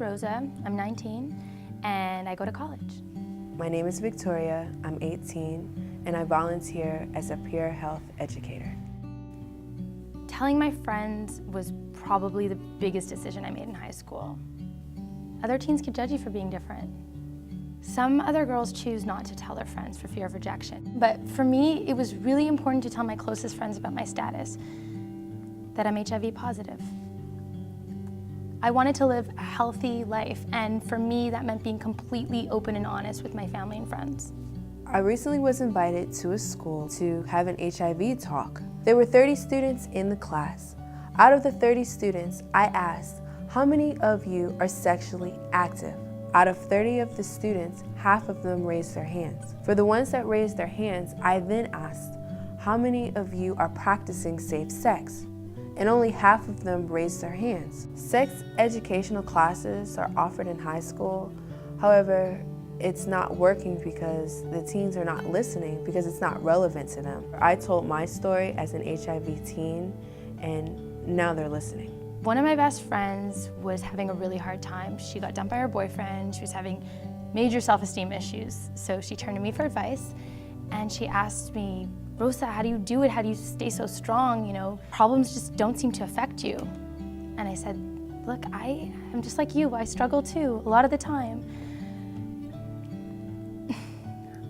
Rosa, I'm 19, and I go to college. My name is Victoria, I'm 18, and I volunteer as a peer health educator. Telling my friends was probably the biggest decision I made in high school. Other teens could judge you for being different. Some other girls choose not to tell their friends for fear of rejection. But for me, it was really important to tell my closest friends about my status, that I'm HIV positive. I wanted to live a healthy life, and for me, that meant being completely open and honest with my family and friends. I recently was invited to a school to have an HIV talk. There were 30 students in the class. Out of the 30 students, I asked, how many of you are sexually active? Out of 30 of the students, half of them raised their hands. For the ones that raised their hands, I then asked, how many of you are practicing safe sex? And only half of them raised their hands. Sex educational classes are offered in high school. However, it's not working because the teens are not listening, because it's not relevant to them. I told my story as an HIV teen, and now they're listening. One of my best friends was having a really hard time. She got dumped by her boyfriend. She was having major self-esteem issues. So she turned to me for advice, and she asked me, Rosa, how do you do it? How do you stay so strong? You know, problems just don't seem to affect you. And I said, look, I'm just like you. I struggle too, a lot of the time.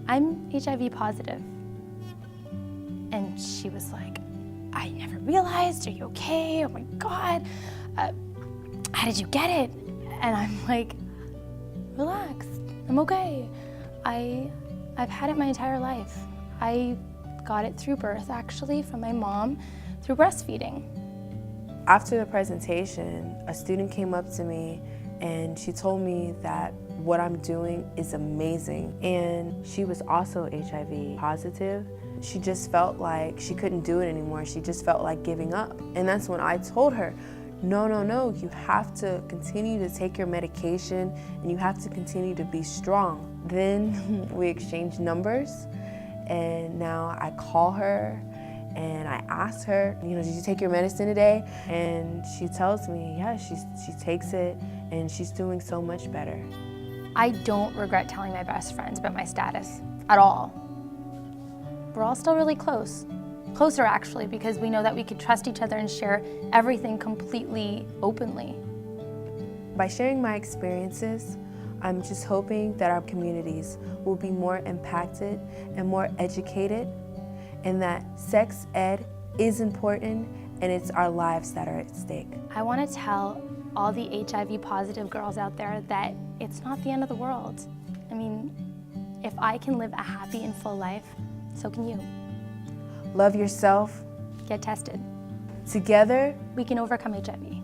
I'm HIV positive. And she was like, I never realized. Are you okay? Oh my God. How did you get it? And I'm like, relax. I'm okay. I've had it my entire life. I got it through birth, actually, from my mom, through breastfeeding. After the presentation, a student came up to me and she told me that what I'm doing is amazing. And she was also HIV positive. She just felt like she couldn't do it anymore. She just felt like giving up. And that's when I told her, no, you have to continue to take your medication and you have to continue to be strong. Then we exchanged numbers, and now I call her and I ask her, did you take your medicine today? And she tells me, yeah, she takes it and she's doing so much better. I don't regret telling my best friends about my status at all. We're all still really close. Closer, actually, because we know that we could trust each other and share everything completely openly. By sharing my experiences, I'm just hoping that our communities will be more impacted and more educated, and that sex ed is important and it's our lives that are at stake. I want to tell all the HIV positive girls out there that it's not the end of the world. I mean, if I can live a happy and full life, so can you. Love yourself. Get tested. Together, we can overcome HIV.